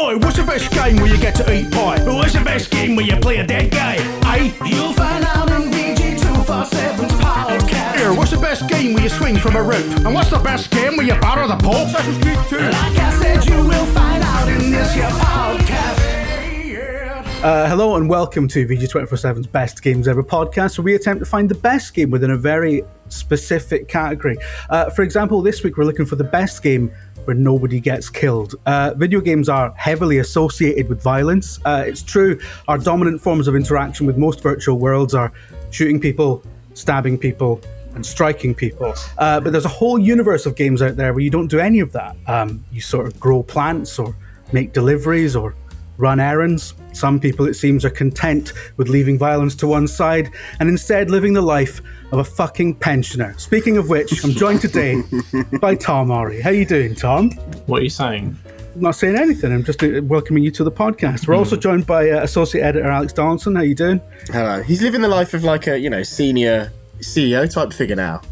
Oi, what's the best game where you get to eat pie? What's the best game where you play a dead guy? Aye, you'll find out in VG247's podcast. Here, what's the best game where you swing from a rope? And what's the best game where you batter the Pope? Assassin's Creed 2. Like I said, you will find out in this here podcast. Hello and welcome to VG247's Best Games Ever podcast, where we attempt to find the best game within a very specific category. For example, this week we're looking for the best game where nobody gets killed. Video games are heavily associated with violence. It's true, our dominant forms of interaction with most virtual worlds are shooting people, stabbing people, and striking people. But there's a whole universe of games out there where you don't do any of that. You sort of grow plants or make deliveries or run errands. Some people, it seems, are content with leaving violence to one side and instead living the life of a fucking pensioner. Speaking of which, I'm joined today by Tom Ori. How you doing, Tom? What are you saying? I'm not saying anything. I'm just welcoming you to the podcast. We're also joined by Associate Editor Alex Donaldson. How you doing? Hello. He's living the life of like a, senior CEO type figure now.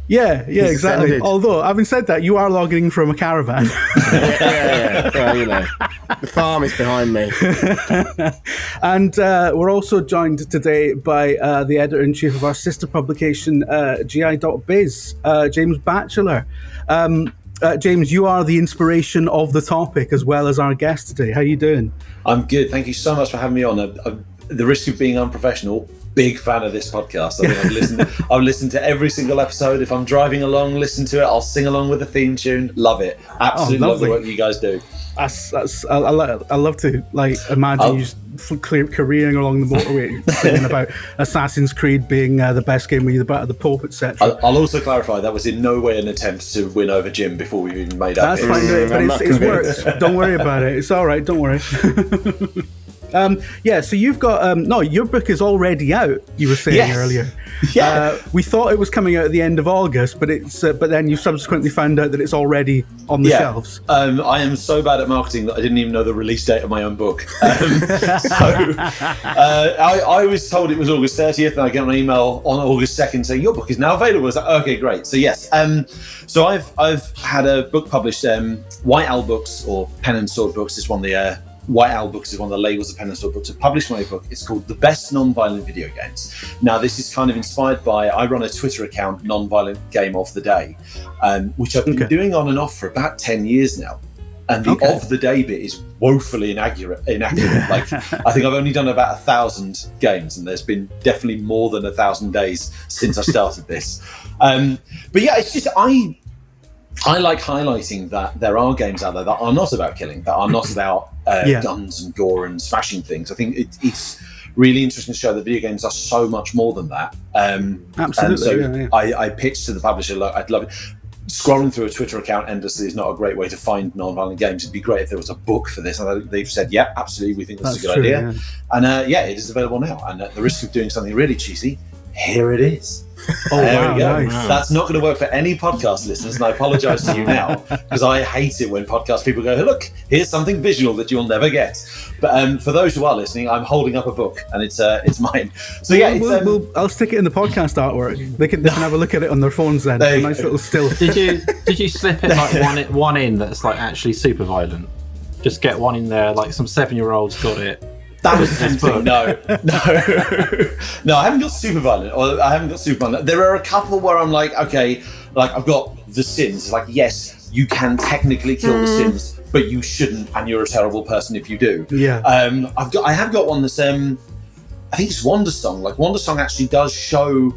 Yeah, exactly. Although, having said that, you are logging from a caravan. Yeah. Well, the farm is behind me. And we're also joined today by the editor-in-chief of our sister publication, Gamesindustry.biz, James Batchelor. James, you are the inspiration of the topic as well as our guest today. How are you doing? I'm good. Thank you so much for having me on. The risk of being unprofessional, big fan of this podcast. I think I've listened to every single episode. If I'm driving along, listen to it. I'll sing along with the theme tune. Love it. Absolutely love the work you guys do. I love to imagine you careering along the motorway singing about Assassin's Creed being the best game where you batter the Pope, etc. I'll also clarify that was in no way an attempt to win over Jim before we even made up. That's fine, but it's worked. Don't worry about it. It's all right. Don't worry. So you've got your book is already out. You were saying earlier. Yeah, we thought it was coming out at the end of August, but but then you subsequently found out that it's already on the shelves. I am so bad at marketing that I didn't even know the release date of my own book. I was told it was August 30th, and I get an email on August 2nd saying your book is now available. I was like, okay, great. So yes, so I've had a book published. White Owl Books, or Pen and Sword Books, is one of the White Owl Books is one of the labels of Pen and Sword Books to publish my book. It's called The Best Non-Violent Video Games. Now, this is kind of inspired by, I run a Twitter account, Non-Violent Game of the Day, which I've been doing on and off for about 10 years now. And the of the day bit is woefully inaccurate. Like, I think I've only done about 1,000 games, and there's been definitely more than 1,000 days since I started this. But yeah, it's just, I like highlighting that there are games out there that are not about killing, that are not about guns and gore and smashing things. I think it's really interesting to show that video games are so much more than that. Absolutely. And so I pitched to the publisher, look, I'd love it. Scrolling through a Twitter account endlessly is not a great way to find non-violent games. It'd be great if there was a book for this. And they've said, yeah, absolutely, we think that's a good idea. Yeah. And it is available now. And at the risk of doing something really cheesy, here it is. There we go. Nice. That's not going to work for any podcast listeners, and I apologise to you now, because I hate it when podcast people go, hey, look, here's something visual that you'll never get. But for those who are listening, I'm holding up a book, and it's mine. So I'll stick it in the podcast artwork. They can have a look at it on their phones then. A nice little still. Did you slip it like one in that's like actually super violent? Just get one in there, like some 7-year-olds got it. That was tempting. No, I haven't got super violent. There are a couple where I'm like, okay, like I've got The Sims. Like, yes, you can technically kill The Sims, but you shouldn't, and you're a terrible person if you do. Yeah. I have got one that's I think it's Wandersong. Like, Wandersong actually does show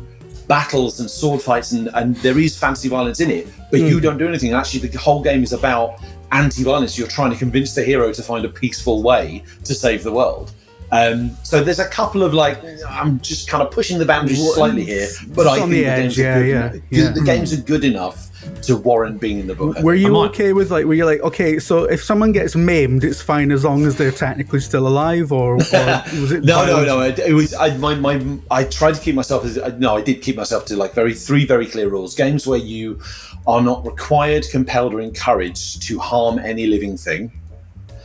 battles and sword fights, and there is fantasy violence in it, but you don't do anything. And actually, the whole game is about anti-violence. You're trying to convince the hero to find a peaceful way to save the world. So there's a couple of I'm just kind of pushing the boundaries slightly here, but I think the games are good enough to warrant being in the book. Were you okay with were you like, okay, so if someone gets maimed, it's fine as long as they're technically still alive, or was it? No. It was I tried to keep myself I did keep myself to three very clear rules. Games where you are not required, compelled, or encouraged to harm any living thing.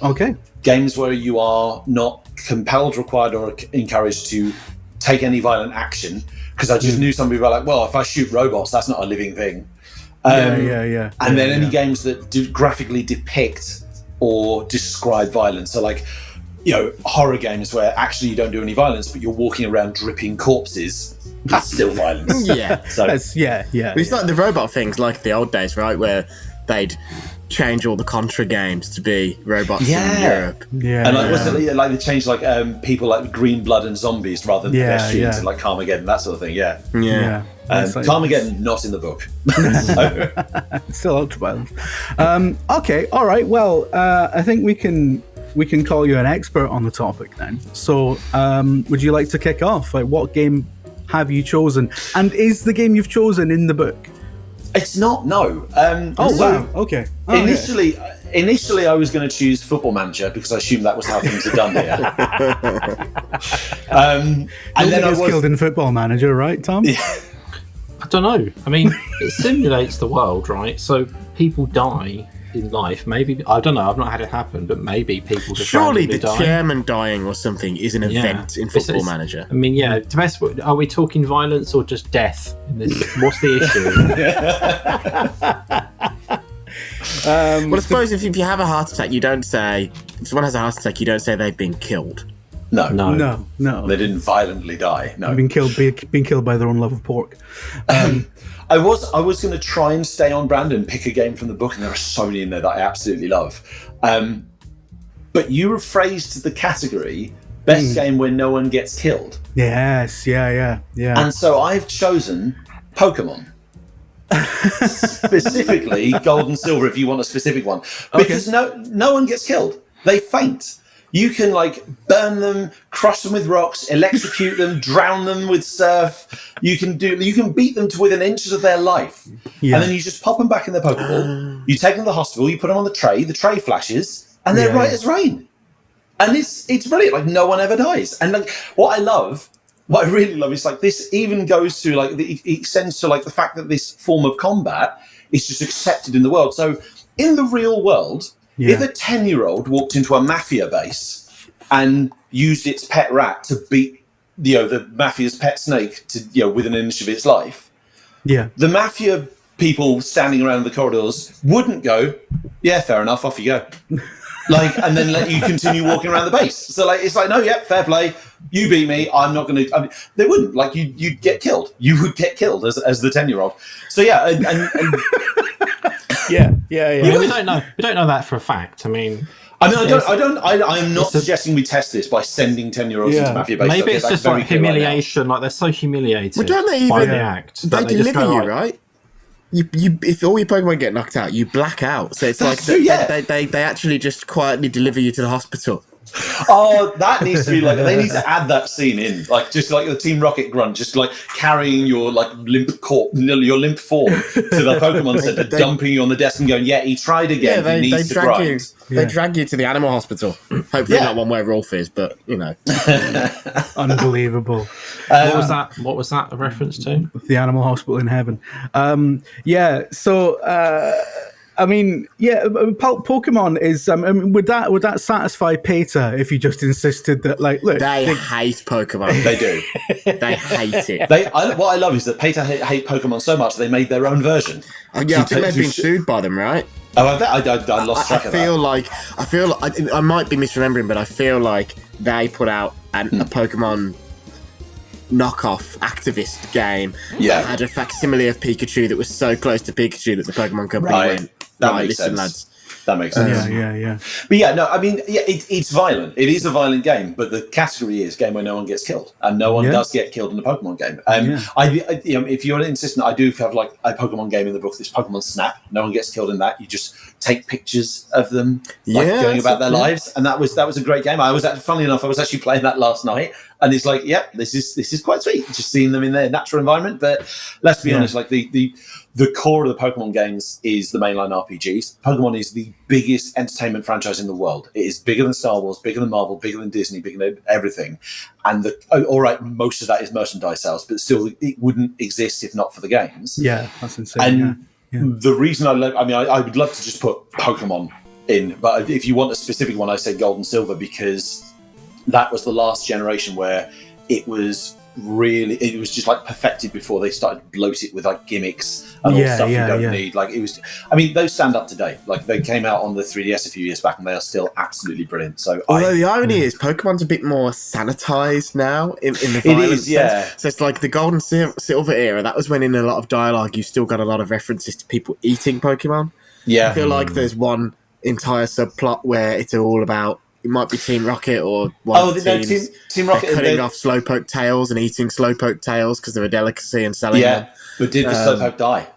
Okay. Games where you are not compelled, required, or encouraged to take any violent action, because I just knew some people were like, well, if I shoot robots, that's not a living thing. And then any games that do graphically depict or describe violence. So like, horror games where actually you don't do any violence, but you're walking around dripping corpses. That's still violence. Yeah. So But it's like the robot things, like the old days, right? Where they'd change all the Contra games to be robots in Europe. Yeah. And wasn't it like they changed like people like Green Blood and Zombies rather than pedestrians and like Carmageddon, that sort of thing. Yeah. Carmageddon not in the book. Still ultra violent. Okay, all right. Well, I think we can call you an expert on the topic then. So, would you like to kick off? Like, what game have you chosen? And is the game you've chosen in the book? It's not. No. Wow. Okay. Initially, I was going to choose Football Manager because I assumed that was how things are done here. And then I was killed in Football Manager, right, Tom? Yeah. I don't know. I mean, it simulates the world, right? So people die in life. Maybe, I don't know, I've not had it happen, but maybe people just surely the die. chairman dying or something is an event in Football Manager. I mean, are we talking violence or just death in this? What's the issue? Well, I suppose if you have a heart attack, you don't say, if someone has a heart attack, you don't say they've been killed. No. They didn't violently die. No. Being killed by their own love of pork. I was going to try and stay on brand and pick a game from the book, and there are so many in there that I absolutely love. But you rephrased the category best game where no one gets killed. Yes, yeah. And so I've chosen Pokemon. Specifically Gold and Silver, if you want a specific one. Because no one gets killed. They faint. You can like burn them, crush them with rocks, electrocute them, drown them with surf. You can beat them to within inches of their life. Yeah. And then you just pop them back in their Pokeball. You take them to the hospital, you put them on the tray flashes, and they're right as rain. And it's brilliant. Like no one ever dies. And like what I really love is like this even goes to like it extends to like the fact that this form of combat is just accepted in the world. So in the real world, if a 10-year-old walked into a mafia base and used its pet rat to beat the mafia's pet snake to within an inch of its life, the mafia people standing around the corridors wouldn't go, yeah, fair enough, off you go. And then let you continue walking around the base. So it's like, no, fair play. You beat me. I'm not going to. I mean, they wouldn't. Like you'd get killed. You would get killed as the 10-year-old. So and Yeah. We don't know. We don't know that for a fact. I mean, I am not suggesting we test this by sending 10-year-olds into mafia base. Maybe it's just like humiliation. Like they're so humiliated. Well, don't they even by the act? They deliver you, right? You if all your Pokemon get knocked out, you black out. So it's they actually just quietly deliver you to the hospital. Oh, that needs to be like they need to add that scene in, like just like the Team Rocket grunt, just like carrying your like limp form to the Pokemon Center, dumping you on the desk and going, he tried again. He needs to grind. They drag you to the animal hospital. Hopefully not one where Rolf is, but Unbelievable. What was that a reference to? The animal hospital in heaven. So. I mean, Pokemon is. Would that satisfy PETA if you just insisted that, like, look, they hate Pokemon. They do. They hate it. What I love is that PETA hate Pokemon so much they made their own version. I think they've been sued by them, right? Oh, I lost track of that. I feel like I might be misremembering, but I feel like they put out a Pokemon knockoff activist game that had a facsimile of Pikachu that was so close to Pikachu that the Pokemon company went, that makes sense. Lads. That makes sense. Yeah. But I mean, it's violent. It is a violent game, but the category is game where no one gets killed, and no one does get killed in a Pokemon game. If you're insistent, I do have like a Pokemon game in the book. This Pokemon Snap. No one gets killed in that. You just take pictures of them going about their lives, and that was a great game. Funnily enough, I was actually playing that last night, and it's like, this is quite sweet. Just seeing them in their natural environment. But let's be honest, like the core of the Pokemon games is the mainline RPGs. Pokemon is the biggest entertainment franchise in the world. It is bigger than Star Wars, bigger than Marvel, bigger than Disney, bigger than everything. And most of that is merchandise sales, but still, it wouldn't exist if not for the games. Yeah, that's insane. And the reason I would love to just put Pokemon in, but if you want a specific one, I say Gold and Silver, because that was the last generation where it was really, it was just like perfected before they started to bloat it with like gimmicks and all stuff you don't need. Like it was, I mean, those stand up today. Like they came out on the 3DS a few years back and they are still absolutely brilliant. So although the irony is Pokemon's a bit more sanitized now in the violence sense. So it's like the Gold and Silver era, that was when in a lot of dialogue you still got a lot of references to people eating Pokemon. I feel like there's one entire subplot where it's all about, it might be Team Rocket or one of the teams. Team Rocket cutting off Slowpoke tails and eating Slowpoke tails because they're a delicacy and selling them. But did the Slowpoke die?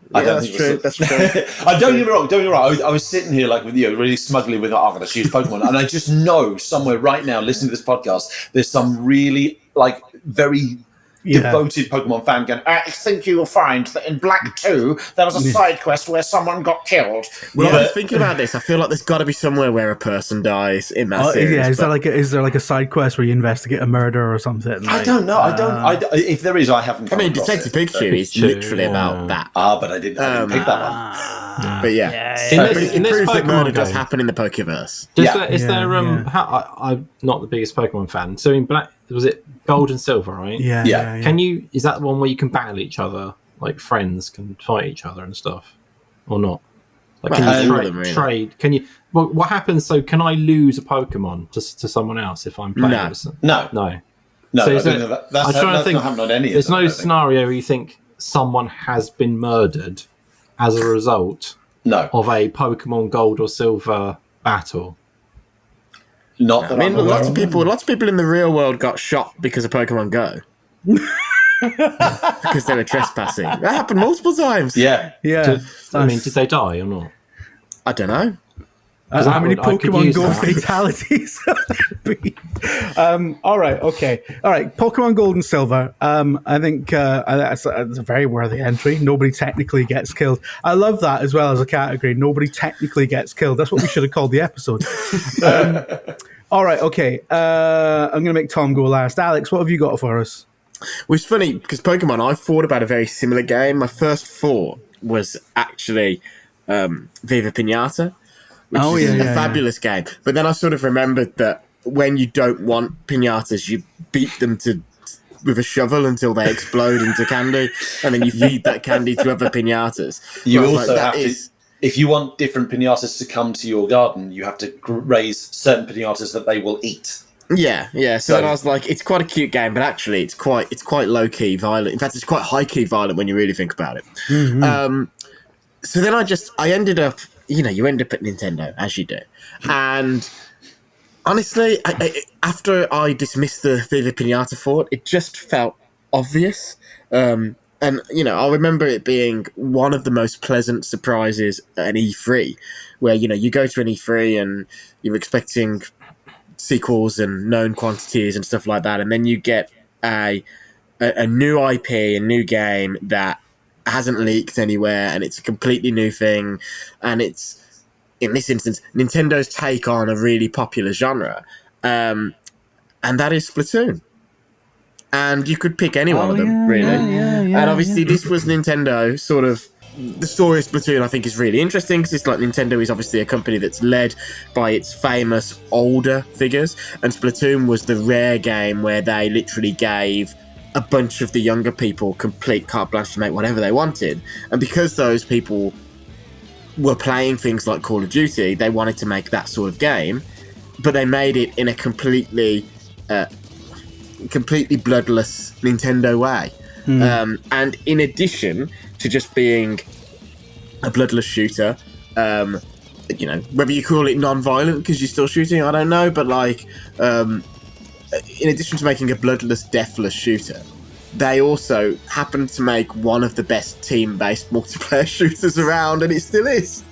That's true. Don't get me wrong. I was sitting here like with you, really smugly with, I'm going to choose Pokemon, and I just know somewhere right now, listening to this podcast, there's some really like very devoted Pokemon fan going, I think you will find that in Black 2 there was a side quest where someone got killed. Well, I was thinking about this. I feel like there's got to be somewhere where a person dies in that series. Yeah, is there like a side quest where you investigate a murder or something? I don't know. If there is, I haven't. I mean, Detective Pikachu is literally about that. But I didn't pick that one. But it proves that murder does happen in the Pokeverse. Is there I'm not the biggest Pokemon fan. So in Black, was it Gold and Silver, right? Yeah. Can you? Is that the one where you can battle each other, like friends can fight each other and stuff, or not? Like, can you trade? Can you? Well, what happens? So, can I lose a Pokemon to someone else if I'm playing with them? No. So I'm trying to think. Not any. There's no scenario where you think someone has been murdered as a result of a Pokemon Gold or Silver battle. Not that I mean, lots of people in the real world got shot because of Pokemon Go. Because they were trespassing. That happened multiple times. Yeah. Did they die or not? I don't know. How many Pokemon Go fatalities? All right. Pokemon Gold and Silver. I think that's a very worthy entry. Nobody technically gets killed. I love that as well as a category. Nobody technically gets killed. That's what we should have called the episode. All right. Okay. I'm going to make Tom go last. Alex, what have you got for us? Well, it's funny because Pokemon, I thought about a very similar game. My first thought was actually Viva Pinata, which is a fabulous game. But then I sort of remembered that when you don't want pinatas, you beat them with a shovel until they explode into candy, and then you feed that candy to other pinatas. You also have to, if you want different pinatas to come to your garden, you have to raise certain pinatas that they will eat. Yeah. So then I was like, it's quite a cute game, but actually it's quite low key violent. In fact, it's quite high key violent when you really think about it. Mm-hmm. So then I ended up, you end up at Nintendo as you do, and honestly, after I dismissed the Viva Pinata thought, it just felt obvious. And I remember it being one of the most pleasant surprises at an E3, where you go to an E3 and you're expecting sequels and known quantities and stuff like that, and then you get a new IP, a new game that hasn't leaked anywhere, and it's a completely new thing, and it's, in this instance, Nintendo's take on a really popular genre, and that is Splatoon. And you could pick any one of them, really. And obviously this was Nintendo sort of. The story of Splatoon, I think, is really interesting because it's like Nintendo is obviously a company that's led by its famous older figures, and Splatoon was the rare game where they literally gave a bunch of the younger people complete carte blanche to make whatever they wanted. And because those people were playing things like Call of Duty, they wanted to make that sort of game, but they made it in a completely bloodless Nintendo way. And in addition to just being a bloodless shooter, whether you call it non-violent because you're still shooting, I don't know, but in addition to making a bloodless, deathless shooter, they also happened to make one of the best team-based multiplayer shooters around, and it still is.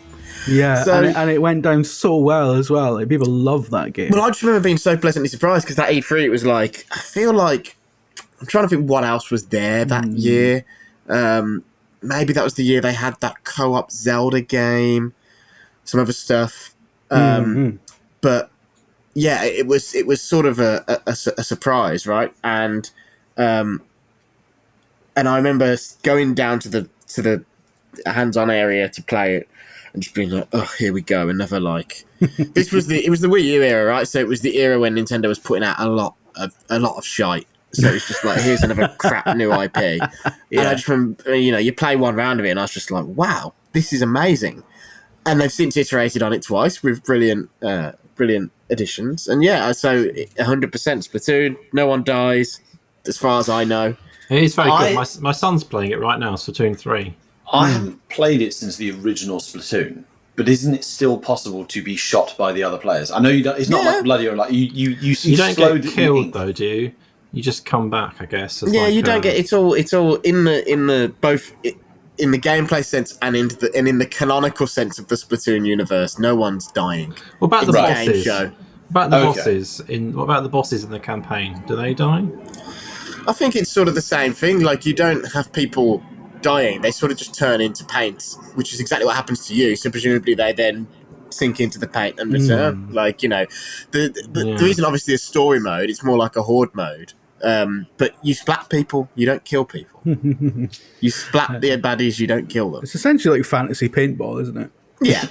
Yeah, so, and it went down so well as well. Like, people love that game. Well, I just remember being so pleasantly surprised because that E3, it was like, I feel like, I'm trying to think what else was there that year. Maybe that was the year they had that co-op Zelda game, some other stuff. But yeah, it was sort of a surprise, right? And I remember going down to the hands-on area to play it and just being like, oh, here we go, another it was the Wii U era, right? So it was the era when Nintendo was putting out a lot of shite. So it's just like, here's another crap new IP. And I just remember, you play one round of it, and I was just like, wow, this is amazing. And they've since iterated on it twice with brilliant additions. And so 100% Splatoon, no one dies, as far as I know. It is very good. My son's playing it right now, Splatoon 3. I haven't played it since the original Splatoon, but isn't it still possible to be shot by the other players? I know you don't. It's not like bloody or like you don't get killed though, do you? You just come back, I guess. You don't get. It's all in the both in the gameplay sense and in the canonical sense of the Splatoon universe. No one's dying. What about the bosses? Show. What about the bosses in the campaign? Do they die? I think it's sort of the same thing. Like, you don't have people dying; they sort of just turn into paint, which is exactly what happens to you. So presumably they then sink into the paint and return. Like, the reason obviously a story mode, it's more like a horde mode. But you splat people, you don't kill people. You splat the baddies, you don't kill them. It's essentially like fantasy paintball, isn't it? Yeah.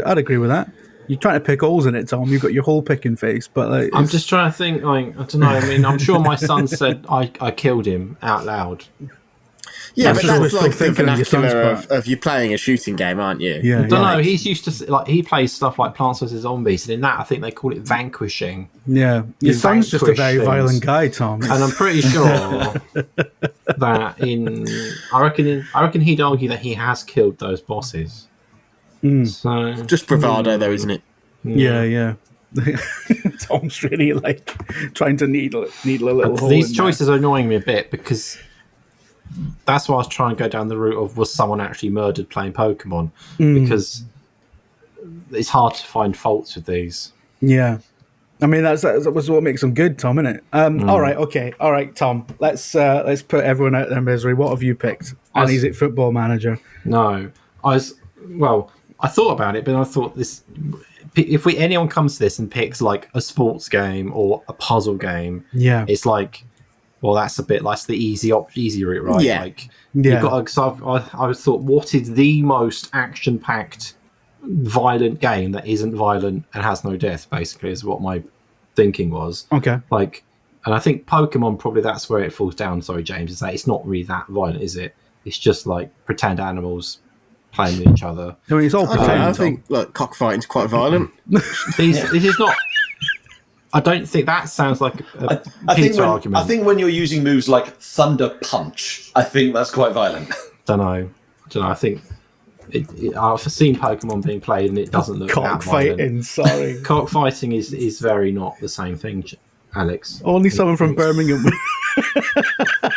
I'd agree with that. You're trying to pick holes in it, Tom. You've got your hole picking face, but like, I'm just trying to think. Like, I don't know. I mean, I'm sure my son said I killed him out loud. Yeah, but that's like the vernacular of you playing a shooting game, aren't you? Yeah, I don't know. He's used to he plays stuff like Plants vs Zombies, and in that I think they call it vanquishing. Yeah, your son's just a very violent guy, Tom. And I'm pretty sure that I reckon he'd argue that he has killed those bosses. So just bravado, though, isn't it? Yeah. Tom's really like trying to needle a little hole. These choices are annoying me a bit because that's why I was trying to go down the route of, was someone actually murdered playing Pokemon? Because it's hard to find faults with these. Yeah. I mean, that was what makes them good, Tom, isn't it? All right, Tom. Let's put everyone out of their misery. What have you picked? And is it Football Manager? No, I thought about it, but I thought this: if anyone comes to this and picks like a sports game or a puzzle game, it's like, well, that's the easy route, right? Yeah. Like, you've got. So I thought, what is the most action-packed, violent game that isn't violent and has no death? Basically, is what my thinking was. Okay. Like, and I think Pokemon probably that's where it falls down. Sorry, James, is that it's not really that violent, is it? It's just like pretend animals playing with each other. I mean, it's all pretend. I think cockfighting's quite violent. This is not. I don't think that sounds like a argument. I think when you're using moves like Thunder Punch, I think that's quite violent. Don't know. I think I've seen Pokemon being played and it doesn't look that violent. Sorry, cockfighting is very not the same thing, Alex. Only someone from Birmingham.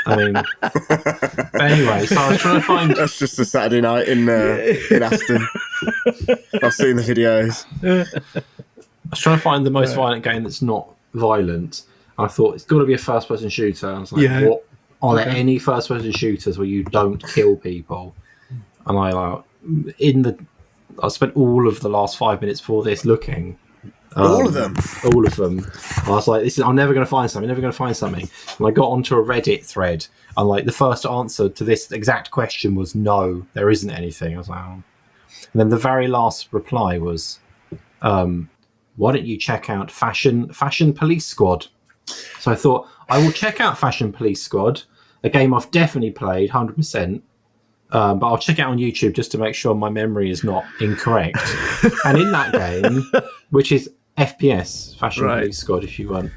I mean, but anyway, so I was trying to find. That's just a Saturday night in Aston. I've seen the videos. I was trying to find the most violent game that's not violent. I thought it's got to be a first-person shooter. I was like, what? Are there any first-person shooters where you don't kill people? And I spent all of the last 5 minutes before this looking. All of them. I was like, I'm never going to find something. And I got onto a Reddit thread, and like the first answer to this exact question was no, there isn't anything. I was like, oh. And then the very last reply was, why don't you check out Fashion Police Squad? So I thought, I will check out Fashion Police Squad, a game I've definitely played 100%. But I'll check it out on YouTube just to make sure my memory is not incorrect. And in that game, which is FPS, Fashion Police Squad, if you weren't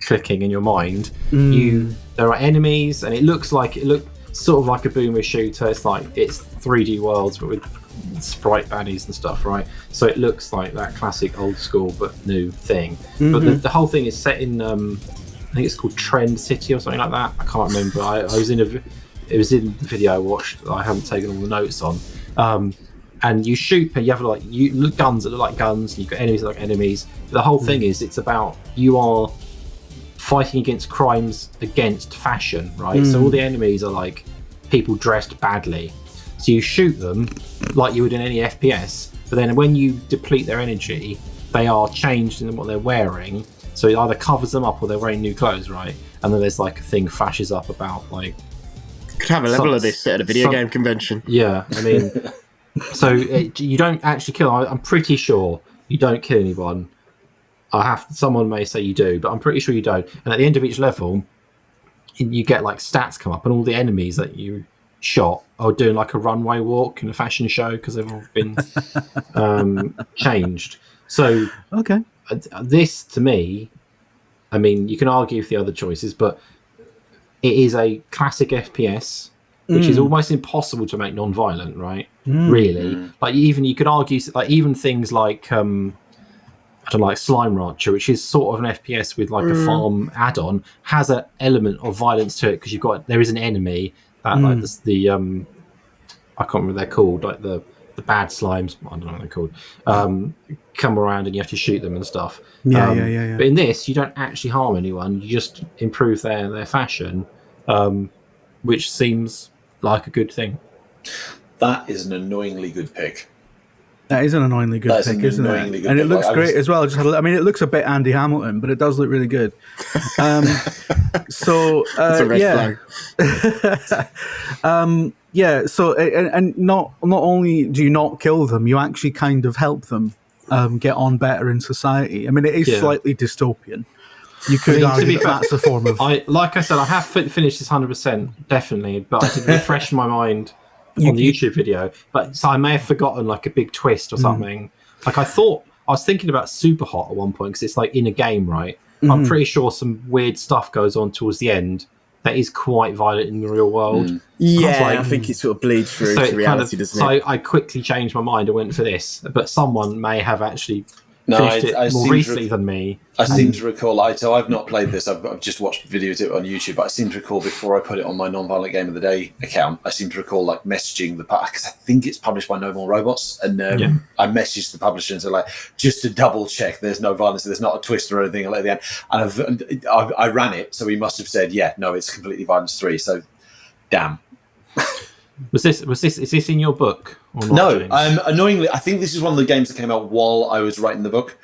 clicking in your mind, there are enemies, and it looks sort of like a boomer shooter. It's like it's 3D worlds, but with sprite baddies and stuff, right? So it looks like that classic old school but new thing. But the whole thing is set in, I think it's called Trend City or something like that. I can't remember. It was in the video I watched. I haven't taken all the notes on. And you shoot, you have guns that look like guns. You've got enemies that look like enemies. The whole thing is, it's about you are fighting against crimes against fashion, right? So all the enemies are like people dressed badly. So you shoot them like you would in any FPS. But then when you deplete their energy, they are changed in what they're wearing. So it either covers them up or they're wearing new clothes, right? And then there's like a thing flashes up about like. Could have a level of this at a video game convention. Yeah, I mean, so you don't actually kill. I'm pretty sure you don't kill anyone. Someone may say you do, but I'm pretty sure you don't. And at the end of each level, you get like stats come up, and all the enemies that you shot are doing like a runway walk in a fashion show because they've all been changed. So okay, this to me, I mean, you can argue with the other choices, but it is a classic FPS, which is almost impossible to make non-violent, right? Really, like even you could argue, like even things like I don't know, like Slime Rancher, which is sort of an FPS with like a farm add-on, has an element of violence to it because there is an enemy that like the I can't remember what they're called, like the bad slimes, I don't know what they're called, come around and you have to shoot them and stuff. Yeah. But in this, you don't actually harm anyone; you just improve their fashion, which seems like a good thing. That is an annoyingly good pick. That is an annoyingly good pick, isn't it? And it looks great as well. I mean, it looks a bit Andy Hamilton, but it does look really good. So it's a red flag. Yeah. So and not only do you not kill them, you actually kind of help them get on better in society. I mean, it is slightly dystopian. You could argue that's a form of. Like I said, I have finished this 100%, definitely, but I did refresh my mind on the YouTube video, but so I may have forgotten like a big twist or something. Like I was thinking about Super Hot at one point because it's like in a game, right? I'm pretty sure some weird stuff goes on towards the end that is quite violent in the real world. Yeah, I think it sort of bleeds through to reality, doesn't it? So I quickly changed my mind and went for this, but someone may have actually finished it more recently than me. I seem to recall, so I've not played this, I've just watched videos of it on YouTube, but I seem to recall before I put it on my Non-Violent Game of the Day account, I seem to recall like messaging the because I think it's published by No More Robots, and I messaged the publisher and said like, just to double check there's no violence, there's not a twist or anything at the end, and I ran it, so he must have said, yeah, no, it's completely violence 3, so damn. Is this in your book? Or not, no, annoyingly, I think this is one of the games that came out while I was writing the book.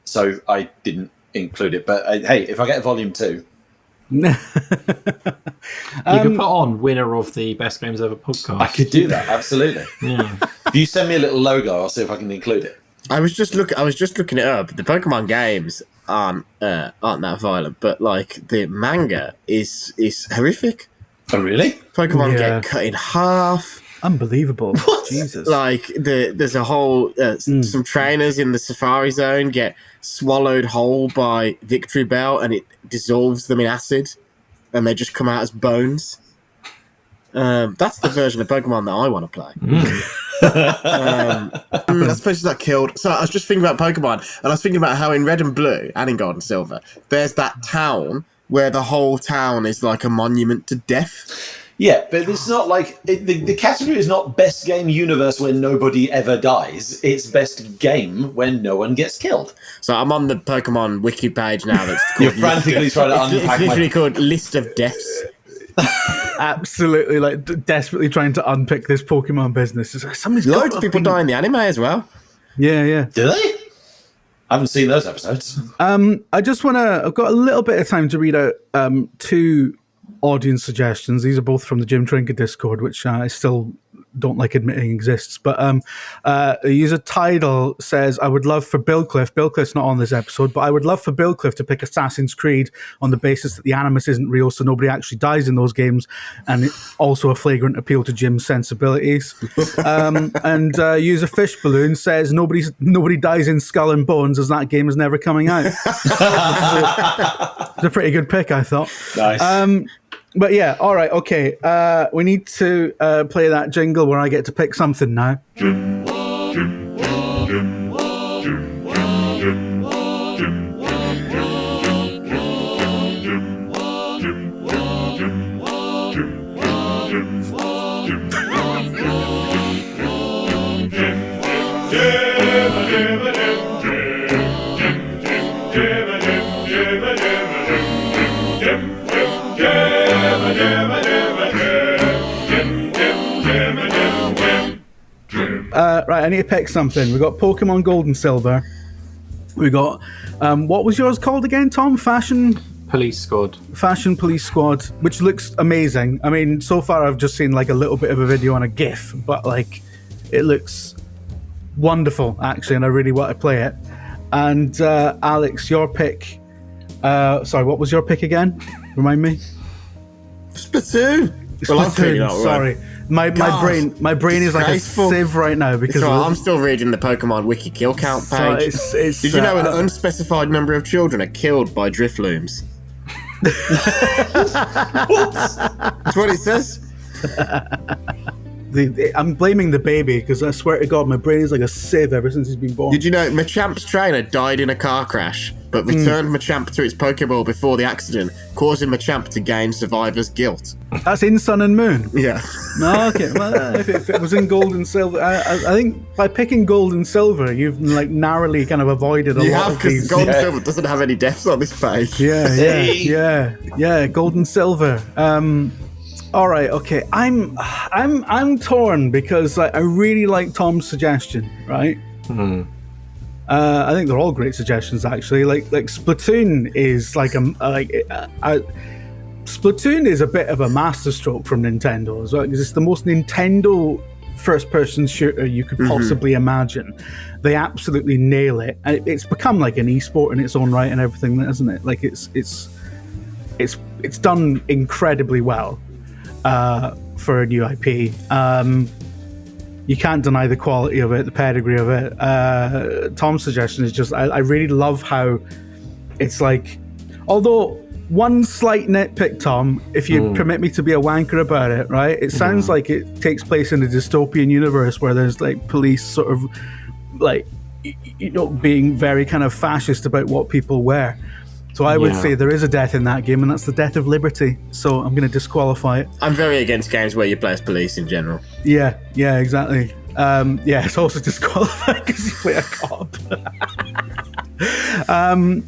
So I didn't include it. But hey, if I get a volume 2, you could put on winner of the Best Games Ever podcast. I could do that, absolutely. Yeah. If you send me a little logo, I'll see if I can include it. I was just looking it up. The Pokemon games aren't that violent, but like the manga is horrific. Oh, really? Pokemon get cut in half. Unbelievable. What? Jesus. Like there's a whole some trainers in the Safari Zone get swallowed whole by Victory Bell, and it dissolves them in acid, and they just come out as bones. That's the version of Pokemon that I want to play. That's places that killed. So I was just thinking about Pokemon, and I was thinking about how in Red and Blue and in Gold and Silver, there's that town where the whole town is like a monument to death. Yeah, but it's not like the category is not best game universe when nobody ever dies. It's best game when no one gets killed. So I'm on the Pokemon wiki page now. That's called You're frantically trying to unpack. It's literally called List of Deaths. Absolutely, like desperately trying to unpick this Pokemon business. It's like somebody's loads of people die in the anime as well. Yeah. Do they? I haven't seen those episodes. I just want to. I've got a little bit of time to read out 2 audience suggestions. These are both from the Jim Trinket Discord, which I still don't like admitting exists. But a user title says, I would love for Bill Cliff. Bill Cliff's not on this episode, but I would love for Bill Cliff to pick Assassin's Creed on the basis that the animus isn't real, so nobody actually dies in those games, and also a flagrant appeal to Jim's sensibilities. And user Fish Balloon says nobody dies in Skull and Bones, as that game is never coming out. It's a pretty good pick, I thought. Nice. But yeah, all right, okay. We need to play that jingle where I get to pick something now. Right, I need to pick something. We got Pokemon Gold and Silver. We got what was yours called again, Tom? Fashion Police Squad, which looks amazing. I mean, so far I've just seen like a little bit of a video and a GIF, but like it looks wonderful actually, and I really want to play it. And Alex, your pick. Sorry, what was your pick again? Remind me. Splatoon. Splatoon. Sorry, my brain is like a sieve right now because I'm still reading the Pokemon Wiki kill count page. So did you know an unspecified number of children are killed by Driftlooms? That's what it says. I'm blaming the baby because I swear to God, my brain is like a sieve ever since he's been born. Did you know Machamp's trainer died in a car crash, but returned Machamp to its Pokeball before the accident, causing Machamp to gain survivor's guilt? That's in Sun and Moon. Yeah. No, okay. Well, if it was in Gold and Silver, I think by picking Gold and Silver, you've like narrowly kind of avoided a lot of these. Gold and Silver doesn't have any deaths on this page. Yeah. Gold and Silver. All right, okay. I'm torn because I really like Tom's suggestion, right? I think they're all great suggestions, actually. Like Splatoon is Splatoon is a bit of a masterstroke from Nintendo as well, because it's the most Nintendo first-person shooter you could possibly imagine. They absolutely nail it, and it's become like an esport in its own right and everything, isn't it? Like it's done incredibly well. For a new IP. You can't deny the quality of it, the pedigree of it. Tom's suggestion is just, I really love how it's like, although one slight nitpick, Tom, if you permit me to be a wanker about it, right? It sounds like it takes place in a dystopian universe where there's like police sort of like, being very kind of fascist about what people wear. So I would say there is a death in that game, and that's the death of liberty. So I'm going to disqualify it. I'm very against games where you play as police in general. Yeah, exactly. It's also disqualified because you play a cop.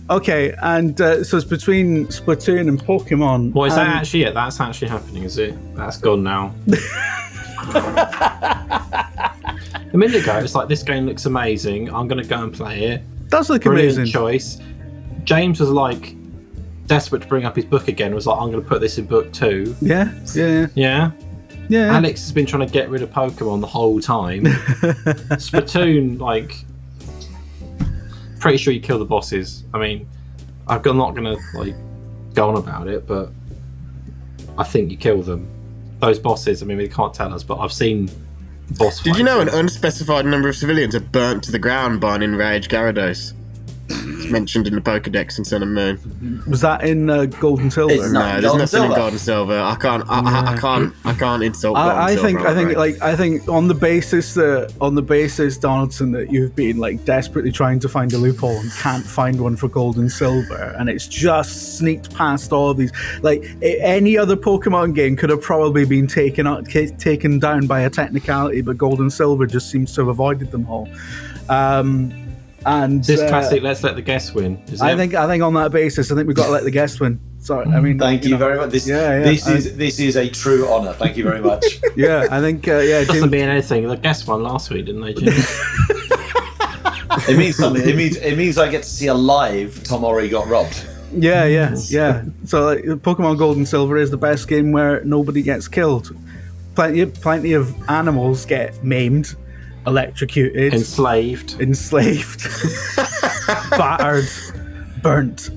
Okay, and so it's between Splatoon and Pokemon. Well, is that actually it? That's actually happening, is it? That's gone now. A minute ago, it's like, this game looks amazing. I'm going to go and play it. Does look Brilliant amazing. Choice. James was like desperate to bring up his book again. Was like, I'm going to put this in book 2. Yeah. Alex has been trying to get rid of Pokemon the whole time. Splatoon, like, pretty sure you kill the bosses. I mean, I'm not going to like go on about it, but I think you kill them. Those bosses. I mean, they can't tell us, but I've seen boss fights. Did you know an unspecified number of civilians are burnt to the ground by an enraged Gyarados? It's mentioned in the Pokedex in Sun and Moon. Was that in Gold and Silver? No, there's nothing in Gold and Silver. I can't insult Gold and Silver. I think on the basis, Donaldson, that you've been like desperately trying to find a loophole and can't find one for Gold and Silver, and it's just sneaked past all of these. Like any other Pokemon game could have probably been taken down by a technicality, but Gold and Silver just seems to have avoided them all. And this classic, let's let the guest win. I think on that basis, I think we've got to let the guest win. Sorry, I mean, thank you very much. This is a true honour. Thank you very much. Yeah, I think it doesn't mean anything. The guest won last week, didn't they, Jim? It means something. It means I get to see a live Tom Ori got robbed. Yeah. So Pokemon Gold and Silver is the best game where nobody gets killed. Plenty of animals get maimed, electrocuted, enslaved, battered, burnt,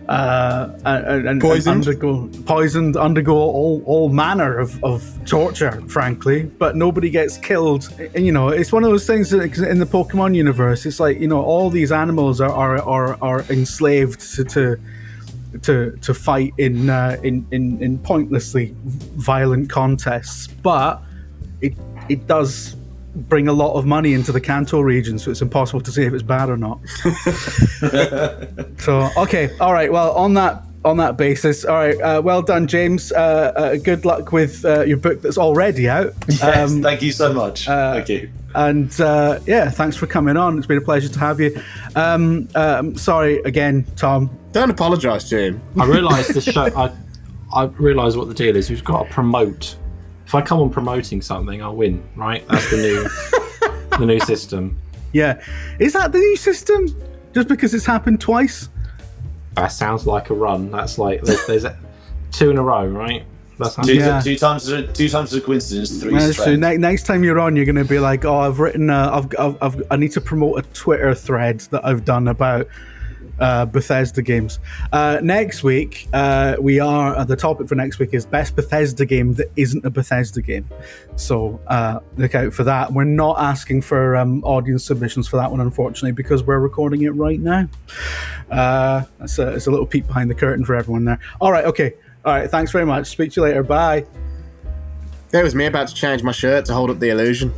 and poisoned, undergo all manner of torture, frankly, but nobody gets killed. And, it's one of those things that in the Pokemon universe, it's like, all these animals are enslaved to fight in pointlessly violent contests, but it does bring a lot of money into the Kanto region, so it's impossible to say if it's bad or not. So, okay, all right. Well, on that basis, all right. Well done, James. Good luck with your book that's already out. Yes, thank you so much. Thank you. And thanks for coming on. It's been a pleasure to have you. Sorry again, Tom. Don't apologise, Jim. I realise the show. I realise what the deal is. We've got to promote. If I come on promoting something, I'll win, right? That's the new system. Yeah. Is that the new system? Just because it's happened twice? That sounds like a run. That's like, there's 2 in a row, right? That's two times is a coincidence. Three. That's true. Next time you're on, you're going to be like, "Oh, I've written. I need to promote a Twitter thread that I've done about Bethesda games." Next week, the topic for next week is best Bethesda game that isn't a Bethesda game. So look out for that. We're not asking for audience submissions for that one, unfortunately, because we're recording it right now. It's a little peek behind the curtain for everyone there. All right, okay. All right, thanks very much. Speak to you later. Bye. That was me about to change my shirt to hold up the illusion.